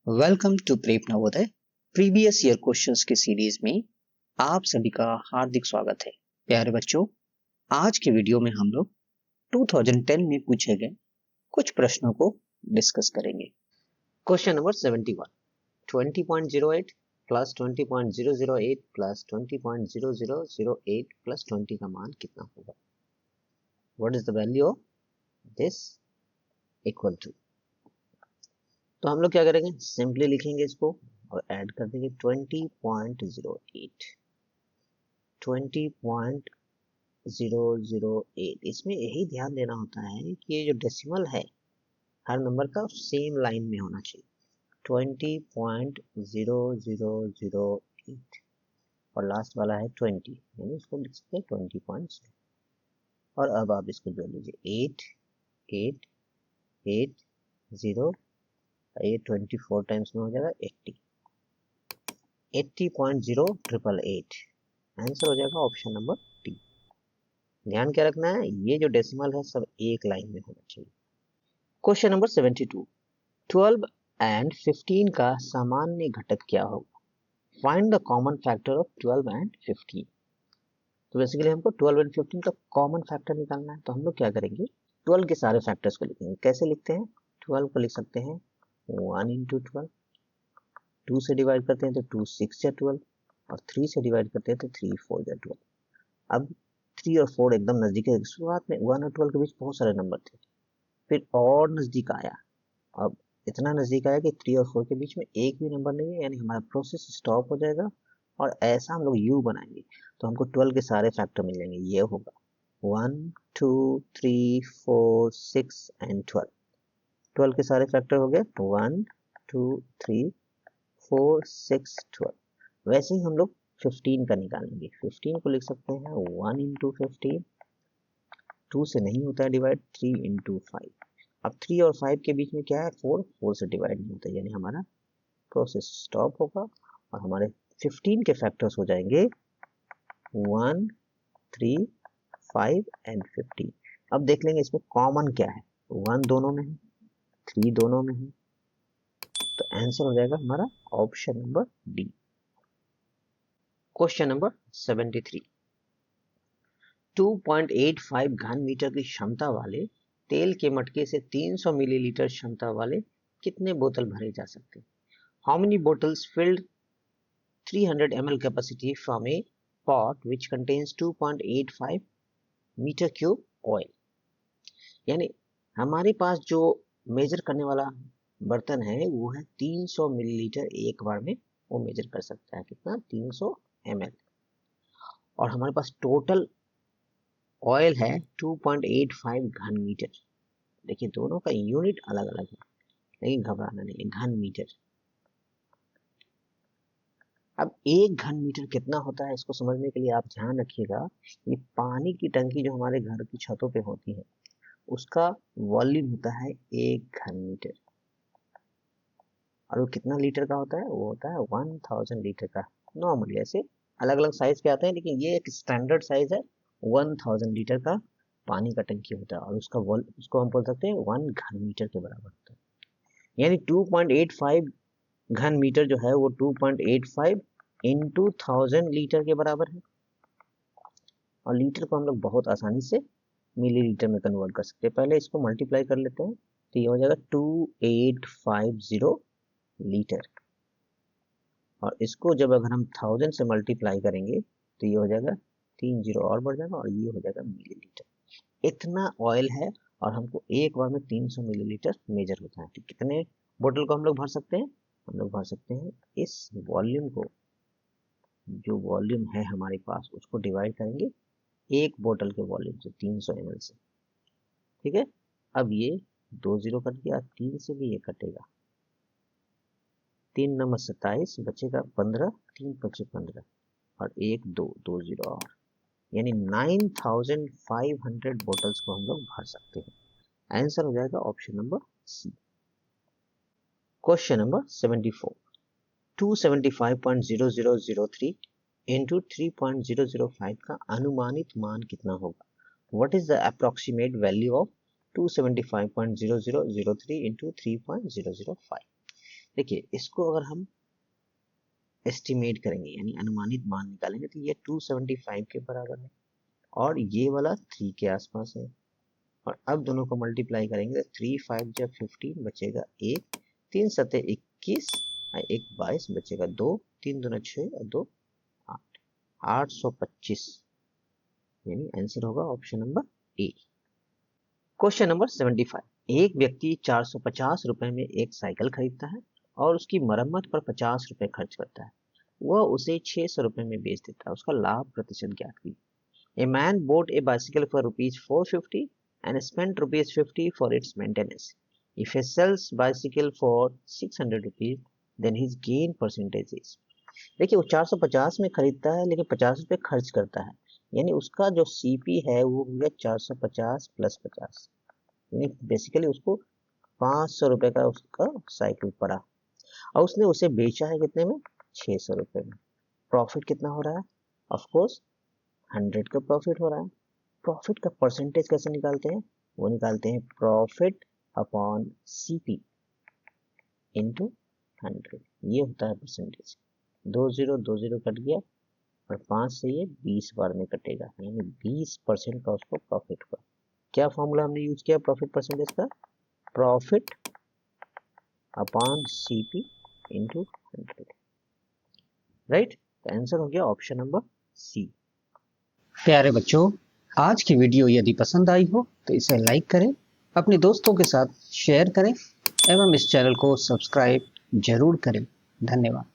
Welcome to prep Navodaya. Previous year questions की series में आप सभी का हार्दिक स्वागत है। प्यारे बच्चों, आज के वीडियो में हम लोग 2010 में पूछे गए कुछ प्रश्नों को डिस्कस करेंगे। Question number 71, 20.08 plus 20.008 plus 20.0008 plus 20 का मान कितना होगा? What is the value of this equal to? तो हम लोग क्या करेंगे, सिंपली लिखेंगे इसको और ऐड कर देंगे 20.08 20.008। इसमें यही ध्यान देना होता है कि ये जो डेसिमल है हर नंबर का सेम लाइन में होना चाहिए। 20.0008 और लास्ट वाला है 20, यानी इसको लिख सकते हैं 20.0। और अब आप इसको जोड़ लीजिए 8 8 8 0, ये 24 टाइम्स में हो जाएगा 80, 80.0888। आंसर हो जाएगा ऑप्शन नंबर डी। ध्यान क्या रखना है, ये जो डेसिमल है सब एक लाइन में होना चाहिए। क्वेश्चन नंबर 72, 12 एंड 15 का सामान्य घटक क्या होगा? Find the common factor of 12 and 15। तो बेसिकली हमको 12 एंड 15 का कॉमन फैक्टर निकालना है। तो हम लोग क्या करेंगे, 12 के सारे फैक्टर्स को लिखेंगे। कैसे लिखते हैं? 12 को लिख सकते हैं 1 इंटू 12, 2 से डिवाइड करते हैं तो 2 6 या 12, और 3 से डिवाइड करते हैं तो 3 4 या 12। अब 3 और 4 एकदम नजदीक है। शुरुआत में 1 और 12 के बीच बहुत सारे नंबर थे, फिर और नजदीक आया। अब इतना नजदीक आया कि 3 और 4 के बीच में एक भी नंबर नहीं है, यानी हमारा प्रोसेस स्टॉप हो जाएगा। और ऐसा हम लोग यू बनाएंगे तो हमको 12 के सारे फैक्टर मिल जाएंगे। ये होगा 1 2 3 4 6 एंड 12। 12 के सारे फैक्टर हो गए 1 2 3 4 6 12। वैसे ही हम लोग 15 का निकालेंगे। 15 को लिख सकते हैं 1 इंटू 15, 2 से नहीं होता है डिवाइड, 3 इंटू 5। अब 3 और 5 के बीच में क्या है, 4, 4 से डिवाइड नहीं होता, यानी हमारा प्रोसेस स्टॉप होगा और हमारे 15 के फैक्टर्स हो जाएंगे 1 3 5 एंड 15। अब देख लेंगे इसमें कॉमन क्या है। 1 दोनों में है, 3 दोनों में है, तो आंसर हो जाएगा हमारा option number D. Question number 73, 2.85 घन मीटर की क्षमता वाले तेल के मटके से 300 मिलीलीटर क्षमता वाले कितने बोतल भरे जा सकते हैं? How many bottles filled 300 ml capacity from a pot which contains 2.85 metre cube oil? यानी हमारे पास जो मेजर करने वाला बर्तन है वो है 300 मिलीलीटर, एक बार में वो मेजर कर सकता है। कितना? 300 ml। और हमारे पास टोटल ऑयल है 2.85 घन मीटर। देखिए दोनों का यूनिट अलग अलग है, लेकिन घबराना नहीं है, घन मीटर। अब एक घन मीटर कितना होता है, इसको समझने के लिए आप ध्यान रखिएगा, ये पानी की टंकी जो हमारे घर की छतों पे होती है उसका वॉल्यूम होता है 1 घन मीटर। और वो कितना लीटर का होता है? वो होता है 1000 लीटर का। नॉर्मली ऐसे अलग अलग साइज के आते हैं, लेकिन ये एक स्टैंडर्ड साइज है। 1000 लीटर का पानी का टंकी होता है और उसको हम बोल सकते हैं 1 घन मीटर के बराबर होता है। यानी 2.85 घन मीटर जो है वो 2.85 इंटू 1000 लीटर के बराबर है। और लीटर को हम लोग बहुत आसानी से मिलीलीटर में कन्वर्ट कर सकते हैं। पहले इसको मल्टीप्लाई कर लेते हैं तो ये हो जाएगा 2850 लीटर। और इसको जब अगर हम 1000 से मल्टीप्लाई करेंगे तो ये हो जाएगा 3 जीरो और बढ़ जाएगा और ये हो जाएगा मिलीलीटर। इतना ऑयल है और हमको एक बार में 300 मिलीलीटर मेजर होता है। कितने बोतल को हम लोग भर सकते हैं? हम लोग भर सकते हैं इस वॉल्यूम को, जो वॉल्यूम है हमारे पास उसको डिवाइड करेंगे एक बोतल के वॉल्यूम से, 300 ml से। ठीक है, अब ये 2 जीरो कट गया, 3 से भी ये कटेगा, 3 नंबर 27 बचेगा 15, 3 बचे 15 और 1 2 2 जीरो और, यानी 9500 बोतल्स को हम लोग भर सकते हैं। आंसर हो जाएगा option number C. Question number 74, 275.0003 into 3.005 का अनुमानित मान कितना होगा? What is the approximate value of 275.0003 into 3.005? देखिए इसको अगर हम एस्टिमेट करेंगे यानी अनुमानित मान निकालेंगे तो ये 275 के बराबर है और ये वाला 3 के आसपास है। और अब दोनों को मल्टीप्लाई करेंगे तो 3 5 जब 15 बचेगा 1, 3 सते 21 और 1 22 बचेगा 2, 3 दूना 6 और 2 8, 825 यानी आंसर होगा option number A. Question number 75। एक व्यक्ति 450 रुपए में एक साइकिल खरीदता है और उसकी मरम्मत पर 50 रुपए खर्च करता है। वह उसे 600 रुपए में बेच देता है। उसका लाभ प्रतिशत ज्ञात कीजिए। A man bought a bicycle for rupees 450 and spent rupees 50 for its maintenance. If he sells bicycle for 600 rupees, then his gain percentage is। देखिए वो 450 में खरीदता है लेकिन 50 रुपए खर्च करता है, यानी उसका जो सीपी है वो हो गया 450 प्लस 50, यानी बेसिकली उसको 500 रुपए का उसका साइकिल पड़ा और उसने उसे बेचा है कितने में, 600 रुपए में। प्रॉफिट कितना हो रहा है, ऑफ कोर्स 100 का प्रॉफिट हो रहा है। प्रॉफिट का परसेंटेज कैसे निकालते हैं, वो निकालते हैं प्रॉफिट अपॉन सीपी इनटू 100, ये होता है परसेंटेज। 20 कट गया और 5 से ये 20 बार में कटेगा, यानी 20% का उसको प्रॉफिट हुआ। क्या फॉर्मूला हमने यूज किया प्रॉफिट परसेंटेज का, profit upon CP into 100, right. Answer हो गया ऑप्शन नंबर सी। प्यारे बच्चों, आज की वीडियो यदि पसंद आई हो तो इसे लाइक करें, अपने दोस्तों के साथ शेयर करें एवं इस चैनल को सब्सक्राइब जरूर करें। धन्यवाद।